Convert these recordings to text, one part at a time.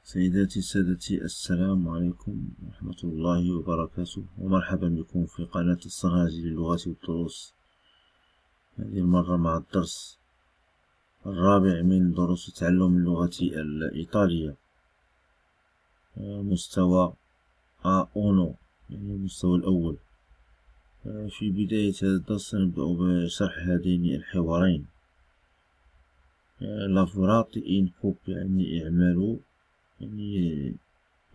سيداتي سادتي، السلام عليكم ورحمة الله وبركاته، ومرحبا بكم في قناة الصنهاجي للغات والدروس. هذه المرة مع الدرس الرابع من دروس تعلم اللغة الإيطالية، مستوى A1، يعني المستوى الأول. في بداية هذا الدرس سنبدأ بشرح هذين الحوارين. lavorate in coppia يعني اعملوا، يعني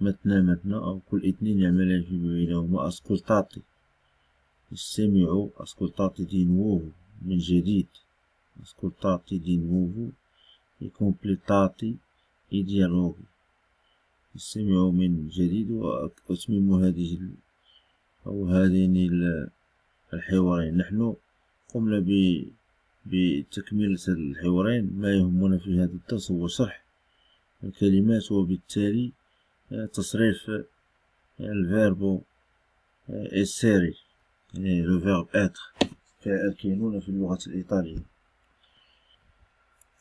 مثنى أو كل اثنين يعملان في بينهما. ascoltate استمعوا، ascoltate دي نوفو من جديد، ascoltate دي نوفو. completate i dialoghi استمعوا من جديد وأتمموا هذين الحوارين. نحن قمنا بتكملة الحوارين. ما يهمنا في هذا الدرس هو شرح الكلمات، وبالتالي تصريف الفيربو essere، يعني le verbe être، فعل كينونة في اللغة الإيطالية.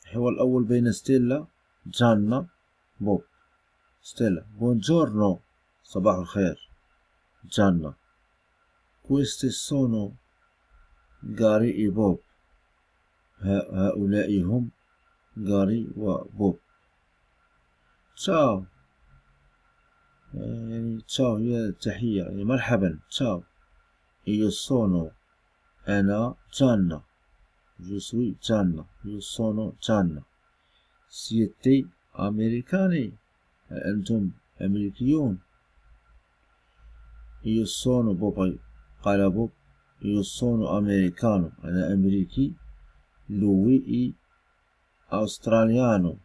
الحوار الأول بين ستيلا، جانا، بوب. ستيلا: buongiorno، صباح الخير. جانا: questi sono Gary e Bob، هؤلاء هم غاري وبوب. تشاو، يعني تشاو هي التحية، يعني مرحبا. تشاو. io sono، أنا جانا. je suis جانا. io sono جانا. siete americani، أنتم أمريكيون. io sono بوب، قال بوب io sono americano، أنا أمريكي. lui أستراليانو،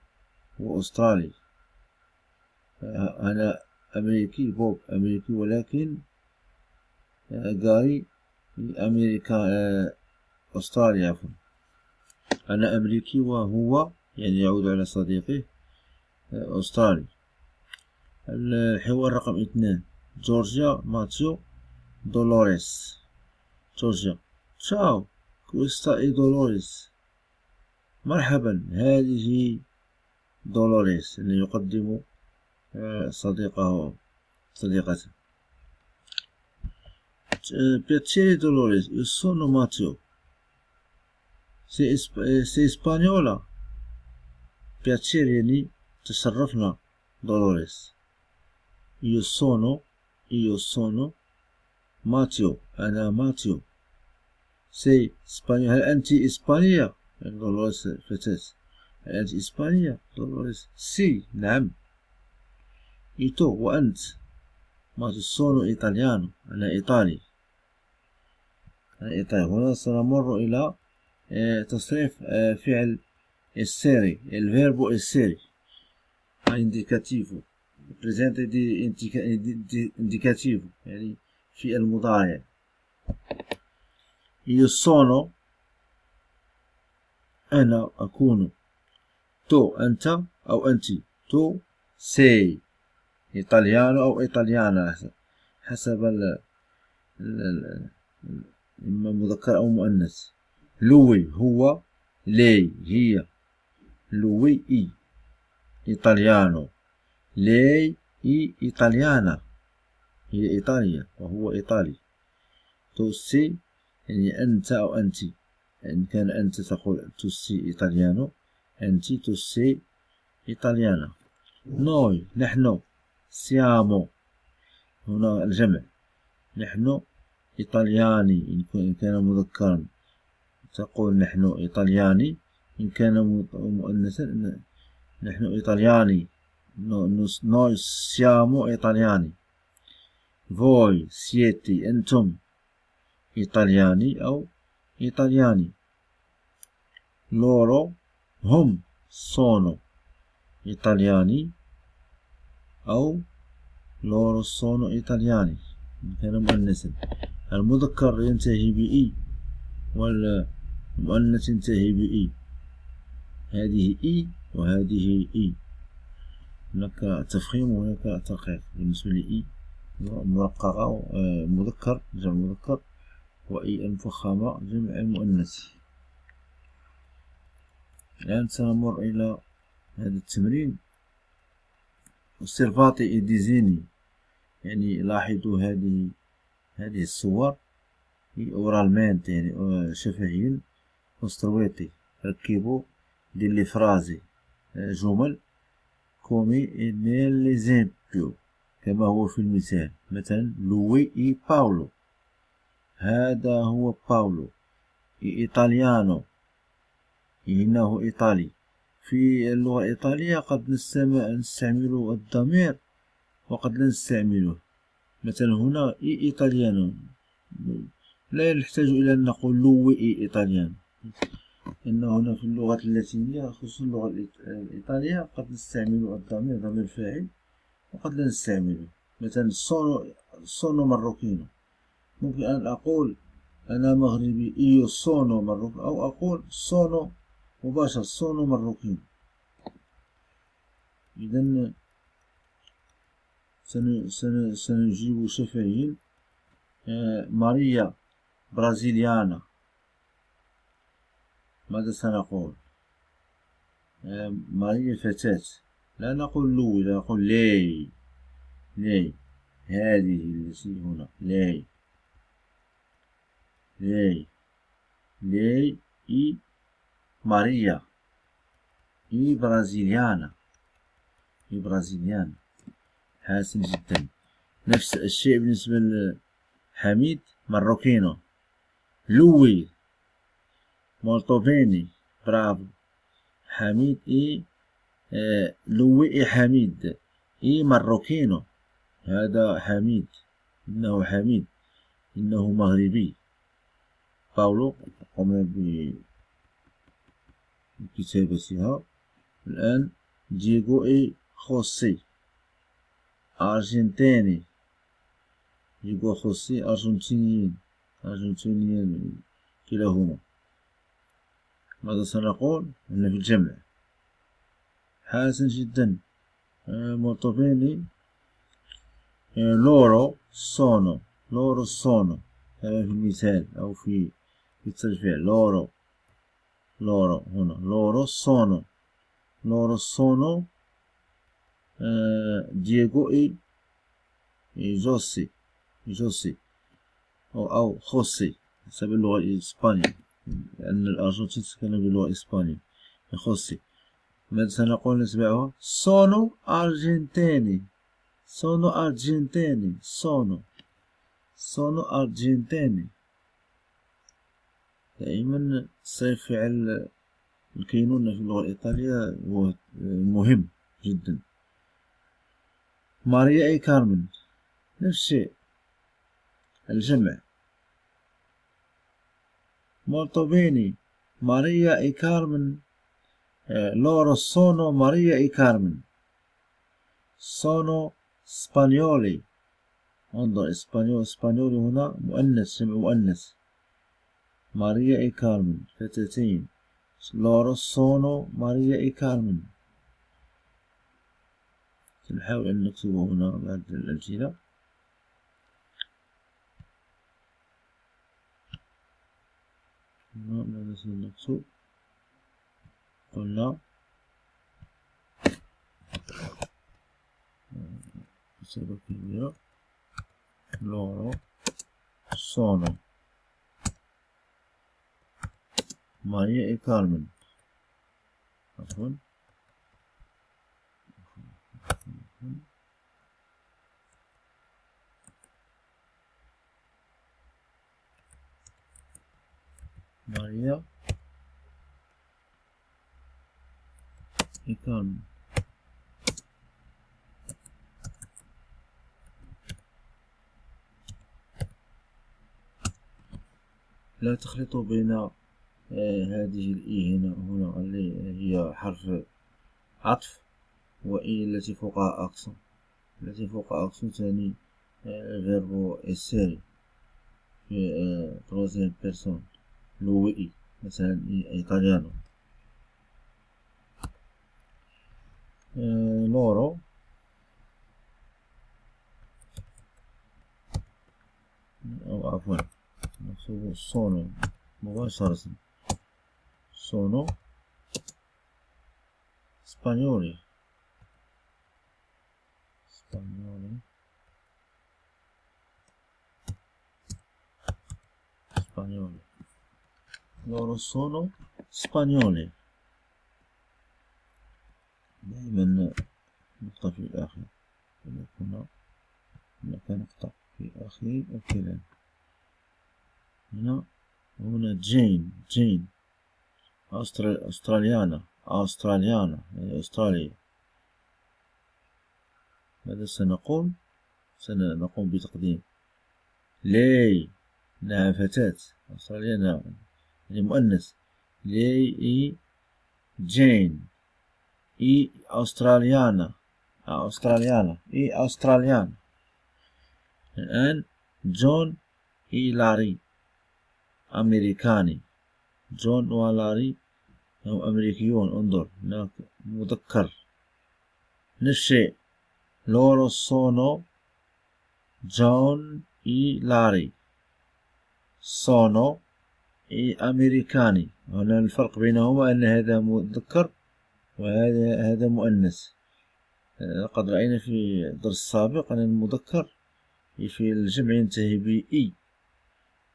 هو أسترالي. أنا أمريكي، بوب أمريكي، ولكن غاري أمريكا، أستراليا عفوا. أنا أمريكي وهو، يعني يعود على صديقه، أسترالي. الحوار رقم 2: جورجيا، ماتيو، دولوريس. جورجيا: تشاو، كويستا إي دولوريس، مرحبا، هذه دولوريس، يعني يقدم صديقته. piacere Dolores, io sono Matteo. sei spagnola؟ piacere يعني تشرفنا. دولوريس: io sono ماتيو، أنا ماتيو. sei spagnola، هل أنت إسبانية؟ يعني دولوريس فتاة: هل أنت إسبانية؟ دولوريس: سي، نعم. إيتو، وأنت؟ ماتيو: sono إيطاليانو، أنا إيطالي. هنا سنمر إلى تصريف فعل essere، الفيربو essere، indicativo، presente di indicativo، يعني في المضارع. io sono، أنا أكون. تو، أنت أو أنت. تو sei إيطاليانو أو إيطاليانا، حسب إما مذكر أو مؤنث. lui هو، lei هي. lui إي إيطاليانو، lei إي إيطاليانا، هي إيطالية وهو إيطالي. تو سي يعني أنت أو أنت، إن كان أنت تقول تو سي إيطاليانو، أنت تو سي إيطاليانا. نوي نحن. سيامو هنا الجمع، نحن إيطالياني، إن كان مذكرا تقول نحن إيطالياني، إن كان مؤنثا نحن إيطالياني. noi siamo italiani. voi siete، أنتم إيطالياني أو إيطالياني. loro هم sono إيطالياني أو loro sono italiani، إن كان مؤنثا. المذكر ينتهي بإي والمؤنث ينتهي بإي. هذه إي وهذه إي، هناك تفخيم وهناك ترقيق. بالنسبة لإي مرققة، مذكر جمع مذكر، وإي المفخمة جمع المؤنث. الآن سنمر إلى هذا التمرين. osservate e disegni، يعني لاحظوا هذه الصور oralmente يعني شفهيا. costruite ركبوا delle frasi جمل come nell'esempio كما هو في المثال. مثلا lui e Paolo، هذا هو باولو. إيطاليانو، إنه إيطالي. في اللغة الإيطالية قد نستعمل الضمير وقد لا نستعمله. مثلا هنا إيطاليانو لا نحتاج إلى أن نقول لوي إيطاليانو، إن هنا في اللغة اللاتينية خصوصا اللغة الإيطالية قد نستعمل الضمير ضمير الفاعل وقد لا نستعمله. مثلا سونو ماروكينو، ممكن أن أقول أنا مغربي إيو سونو ماروكينو، أو أقول سونو مباشرة سونو ماروكينو. إذن سنجيب شفهيا. ماريا برازيليانا، ماذا سنقول؟ ماريا فتاة، لا نقول لوي، لا نقول لي. هذه التي هنا لي إي ماريا إي برازيليانا. حسن جدا. نفس الشيء بالنسبة لحميد ماروكينو، لوي molto bene برافو. حميد إي لوي إي حميد إي ماروكينو، هذا حميد، إنه مغربي. باولو قمنا بكتابتها. الآن دييغو إي خوسي أرجنتيني، دييغو خوسي أرجنتينيين كلاهما. ماذا سنقول؟ هنا في الجمع. حسن جدا. molto bene. لورو سونو هذا في المثال أو في التشبيه. لورو هنا لورو سونو دييغو إي جوسي أو خوسي حسب اللغة الإسبانية، لأن الأرجنتين تتكلم باللغة الإسبانية. خوسي. ماذا سنقول نتبعها؟ سونو أرجنتيني دائما صرف فعل الكينونة في اللغة الإيطالية هو مهم جدا. ماريا إي كارمن نفس الشيء، الجمع. molto bene ماريا إي كارمن. loro sono Maria e Carmen. sono spagnoli. انظر اسبانيولي هنا مؤنث، جمع مؤنث. ماريا اي كارمن فتاتين. loro sono Maria e Carmen. سنحاول أن نكتبه هنا بعد الأمثلة. ماذا سنكتب؟ قلنا كتابة كبيرة. loro sono Maria e Carmen. عفوا. ماريا e Carmen. لا تخلطوا بين هذه الإي هنا اللي هي حرف عطف وإي التي فوقها أكسون. التي فوقها أكسون ثاني فيربو إسيري في تروزيام بيرسون. لوي مثلا إيطاليانو. لورو أو عفوا نكتب سونو مباشرة. سونو سبانيولي. اسبانيولي اسبانيولي loro sono spagnoli. دائما نقطة في الآخر، هنا نقطة في آخر الكلام. هنا جين أستراليانا يعني أستراليا. ماذا سنقوم؟ سنقوم بتقديم لي، إنها فتاة أستراليانا يعني مؤنث، لي جين أستراليانا الآن جون لاري أمريكاني. جون ولاري هم أمريكيون. انظر هناك مذكر، نفس الشيء. لورو سونو جون لاري سونو أمريكاني. هنا الفرق بينهما أن هذا مذكر وهذا مؤنث. لقد رأينا في الدرس السابق أن المذكر في الجمع ينتهي بإي،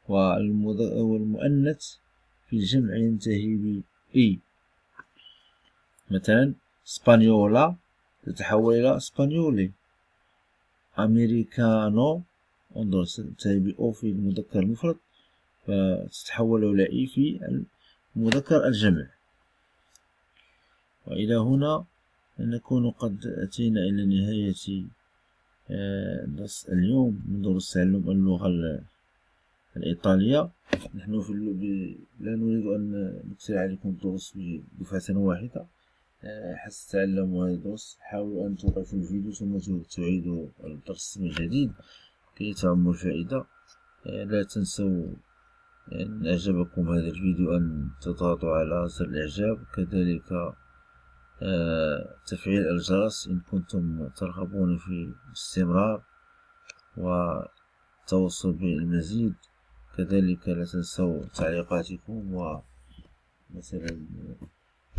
والمؤنث في الجمع ينتهي بإي. مثلا اسبانيولا تتحول إلى اسبانيولي. أمريكانو انظر تنتهي بأو في المذكر المفرد فتتحول إلى إي في المذكر الجمع. وإلى هنا نكون قد أتينا إلى نهاية درس اليوم من دروس تعلم اللغة الإيطالية. نحن لا نريد أن نكثر عليكم الدروس بدفعة واحدة. حتى تتعلموا هذا الدرس حاولوا أن توقفوا الفيديو ثم تعيدوا الدرس من جديد كي تعموا الفائدة. لا تنسوا إن أعجبكم هذا الفيديو أن تضغطوا على زر الإعجاب، كذلك تفعيل الجرس إن كنتم ترغبون في الاستمرار والتواصل بالمزيد. كذلك لا تنسوا تعليقاتكم ومثلا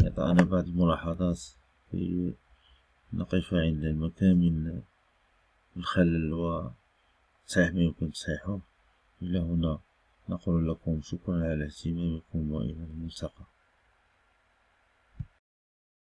إعطانا بعض الملاحظات كي نقف عند المكان من الخلل وتصحيح ما يمكن تصحيحه. إلى هنا نقول لكم شكرا على اهتمامكم وإلى الملتقى.